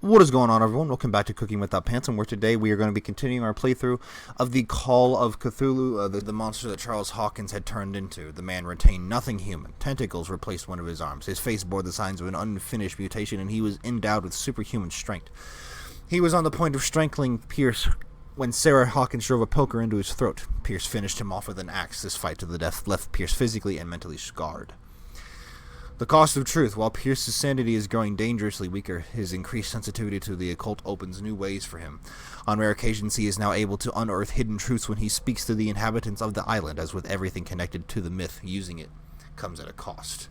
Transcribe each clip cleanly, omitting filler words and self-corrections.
What is going on, everyone? Welcome back to Cooking Without Pantson, where today we are going to be continuing our playthrough of the Call of Cthulhu, the monster that Charles Hawkins had turned into. The man retained nothing human. Tentacles replaced one of his arms. His face bore the signs of an unfinished mutation, and he was endowed with superhuman strength. He was on the point of strangling Pierce when Sarah Hawkins drove a poker into his throat. Pierce finished him off with an axe. This fight to the death left Pierce physically and mentally scarred. The cost of truth. While Pierce's sanity is growing dangerously weaker, his increased sensitivity to the occult opens new ways for him. On rare occasions, he is now able to unearth hidden truths when he speaks to the inhabitants of the island. As with everything connected to the myth, using it comes at a cost.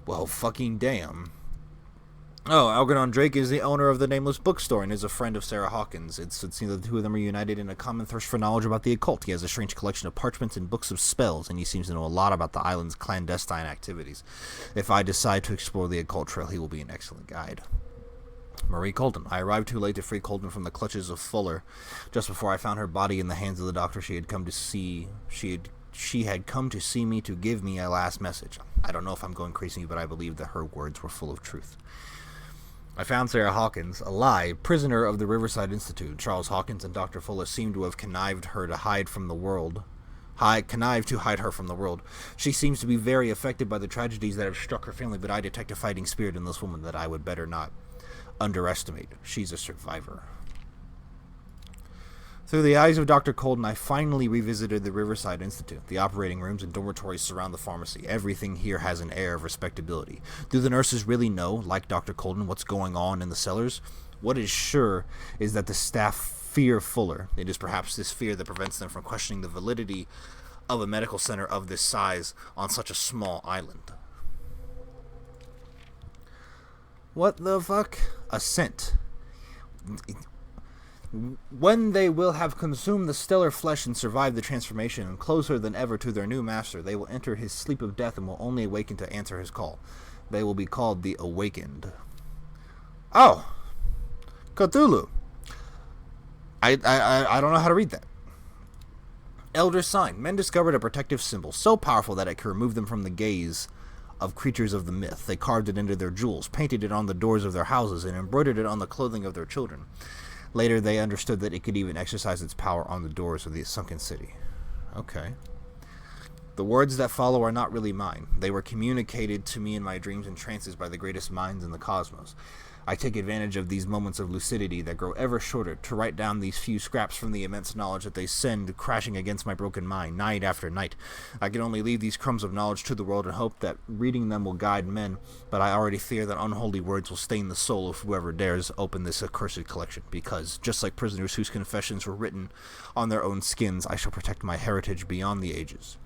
Well, fucking damn. Oh, Algernon Drake is the owner of the Nameless Bookstore and is a friend of Sarah Hawkins. It seems the two of them are united in a common thirst for knowledge about the occult. He has a strange collection of parchments and books of spells, and he seems to know a lot about the island's clandestine activities. If I decide to explore the occult trail, he will be an excellent guide. Marie Colden. I arrived too late to free Colden from the clutches of Fuller. Just before I found her body in the hands of the doctor she had come to see, she had come to see me to give me a last message. I don't know if I'm going crazy, but I believe that her words were full of truth. I found Sarah Hawkins, alive, prisoner of the Riverside Institute. Charles Hawkins and Dr. Fuller seem to have connived to hide her from the world. She seems to be very affected by the tragedies that have struck her family, but I detect a fighting spirit in this woman that I would better not underestimate. She's a survivor. Through the eyes of Dr. Colden, I finally revisited the Riverside Institute. The operating rooms and dormitories surround the pharmacy. Everything here has an air of respectability. Do the nurses really know, like Dr. Colden, what's going on in the cellars? What is sure is that the staff fear Fuller. It is perhaps this fear that prevents them from questioning the validity of a medical center of this size on such a small island. What the fuck? A scent. When they will have consumed the stellar flesh and survived the transformation, and closer than ever to their new master, they will enter his sleep of death and will only awaken to answer his call. They will be called the Awakened. Oh! Cthulhu! I don't know how to read that. Elder Sign. Men discovered a protective symbol so powerful that it could remove them from the gaze of creatures of the myth. They carved it into their jewels, painted it on the doors of their houses, and embroidered it on the clothing of their children. Later, they understood that it could even exercise its power on the doors of the sunken city. Okay. The words that follow are not really mine. They were communicated to me in my dreams and trances by the greatest minds in the cosmos. I take advantage of these moments of lucidity that grow ever shorter to write down these few scraps from the immense knowledge that they send crashing against my broken mind, night after night. I can only leave these crumbs of knowledge to the world and hope that reading them will guide men, but I already fear that unholy words will stain the soul of whoever dares open this accursed collection, because, just like prisoners whose confessions were written on their own skins, I shall protect my heritage beyond the ages.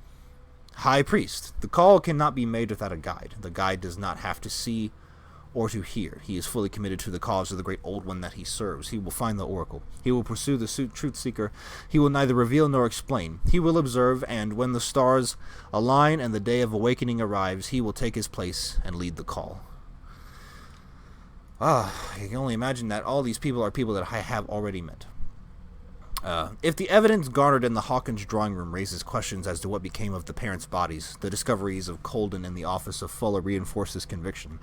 High Priest. The call cannot be made without a guide. The guide does not have to see or to hear. He is fully committed to the cause of the great old one that he serves. He will find the oracle. He will pursue the truth seeker. He will neither reveal nor explain. He will observe, and when the stars align and the day of awakening arrives, he will take his place and lead the call. I can only imagine that all these people are people that I have already met. If the evidence garnered in the Hawkins drawing room raises questions as to what became of the parents' bodies, the discoveries of Colden in the office of Fuller reinforce his conviction.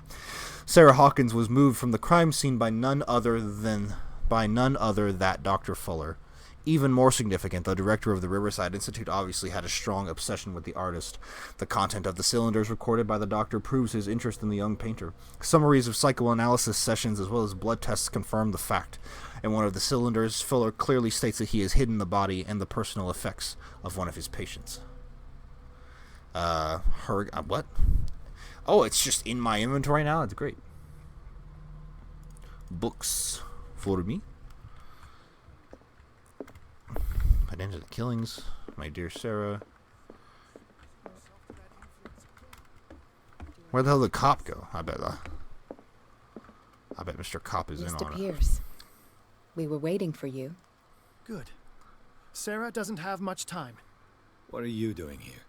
Sarah Hawkins was moved from the crime scene by none other than Dr. Fuller. Even more significant, the director of the Riverside Institute obviously had a strong obsession with the artist. The content of the cylinders recorded by the doctor proves his interest in the young painter. Summaries of psychoanalysis sessions as well as blood tests confirm the fact. In one of the cylinders, Fuller clearly states that he has hidden the body and the personal effects of one of his patients. What? Oh, it's just in my inventory now? That's great. Books for me. Put into the killings, my dear Sarah. Where the hell did the cop go? I bet Mr. Cop is in on it. Mr. Pierce, we were waiting for you. Good. Sarah doesn't have much time. What are you doing here?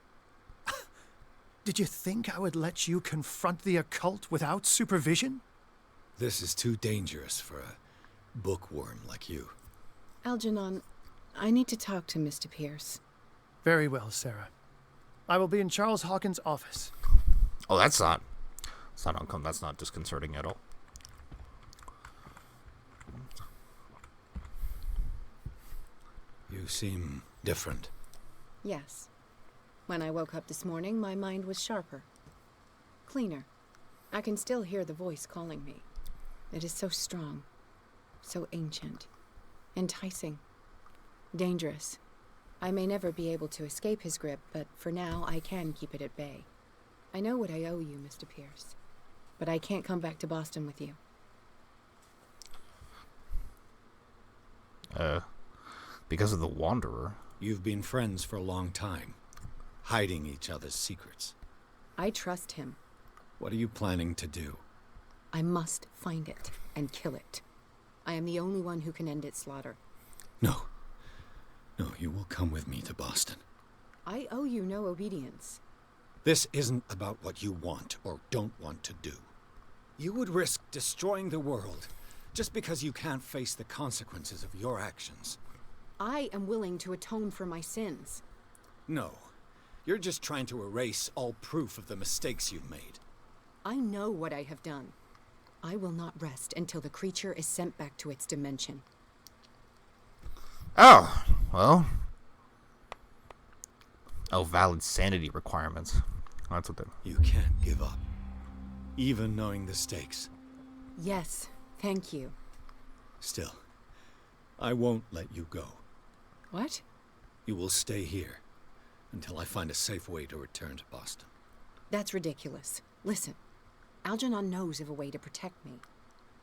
Did you think I would let you confront the occult without supervision? This is too dangerous for a bookworm like you. Algernon, I need to talk to Mr. Pierce. Very well, Sarah. I will be in Charles Hawkins' office. Oh, that's not disconcerting at all. You seem different. Yes. When I woke up this morning, my mind was sharper. Cleaner. I can still hear the voice calling me. It is so strong. So ancient. Enticing. Dangerous. I may never be able to escape his grip, but for now I can keep it at bay. I know what I owe you, Mr. Pierce. But I can't come back to Boston with you. Because of the Wanderer. You've been friends for a long time, hiding each other's secrets. I trust him. What are you planning to do? I must find it and kill it. I am the only one who can end its slaughter. No. No, you will come with me to Boston. I owe you no obedience. This isn't about what you want or don't want to do. You would risk destroying the world just because you can't face the consequences of your actions. I am willing to atone for my sins. No. You're just trying to erase all proof of the mistakes you've made. I know what I have done. I will not rest until the creature is sent back to its dimension. Oh, well. Oh, valid sanity requirements. That's what they... You can't give up, even knowing the stakes. Yes, thank you. Still, I won't let you go. What? You will stay here until I find a safe way to return to Boston. That's ridiculous. Listen, Algernon knows of a way to protect me.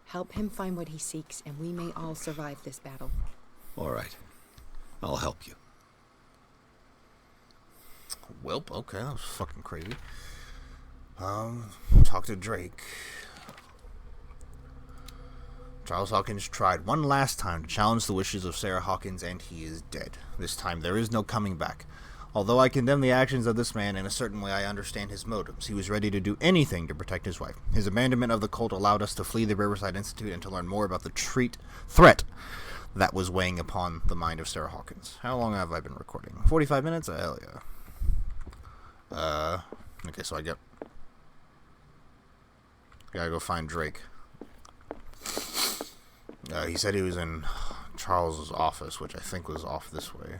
Help him find what he seeks, and we may all survive this battle. All right. I'll help you. Welp, okay, that was fucking crazy. Talk to Drake. Charles Hawkins tried one last time to challenge the wishes of Sarah Hawkins, and he is dead. This time there is no coming back. Although I condemn the actions of this man, in a certain way I understand his motives. He was ready to do anything to protect his wife. His abandonment of the cult allowed us to flee the Riverside Institute and to learn more about the threat that was weighing upon the mind of Sarah Hawkins. How long have I been recording? 45 minutes? Hell yeah. Okay, so I gotta go find Drake. He said he was in Charles's office, which I think was off this way.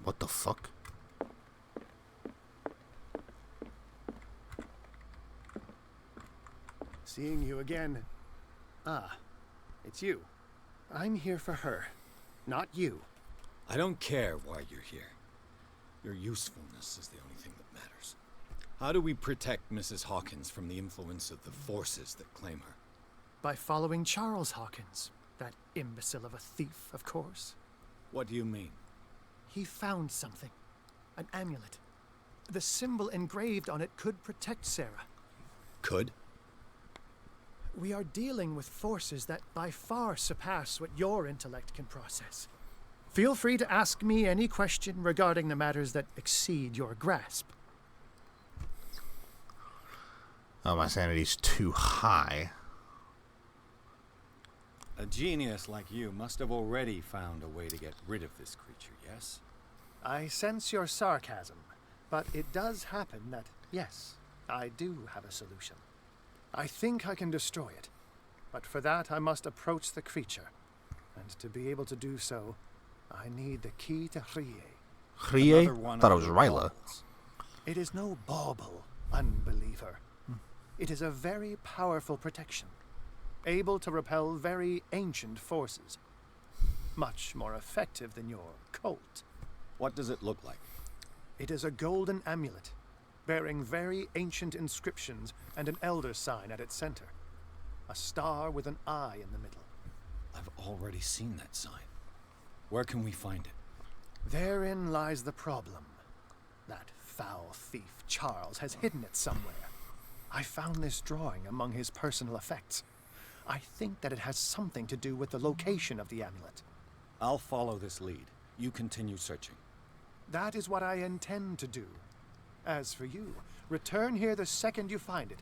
What the fuck? Seeing you again. Ah, it's you. I'm here for her, not you. I don't care why you're here. Your usefulness is the only thing that matters. How do we protect Mrs. Hawkins from the influence of the forces that claim her? By following Charles Hawkins, that imbecile of a thief, of course. What do you mean? He found something. An amulet. The symbol engraved on it could protect Sarah. Could? We are dealing with forces that by far surpass what your intellect can process. Feel free to ask me any question regarding the matters that exceed your grasp. Oh, my sanity's too high. A genius like you must have already found a way to get rid of this creature, yes? I sense your sarcasm, but it does happen that, yes, I do have a solution. I think I can destroy it, but for that I must approach the creature, and to be able to do so, I need the key to Rie. Rie? Thought it was Ryla. It is no bauble, unbeliever. It is a very powerful protection, able to repel very ancient forces. Much more effective than your cult. What does it look like? It is a golden amulet, bearing very ancient inscriptions and an elder sign at its center. A star with an eye in the middle. I've already seen that sign. Where can we find it? Therein lies the problem. That foul thief Charles has hidden it somewhere. I found this drawing among his personal effects. I think that it has something to do with the location of the amulet. I'll follow this lead. You continue searching. That is what I intend to do. As for you, return here the second you find it,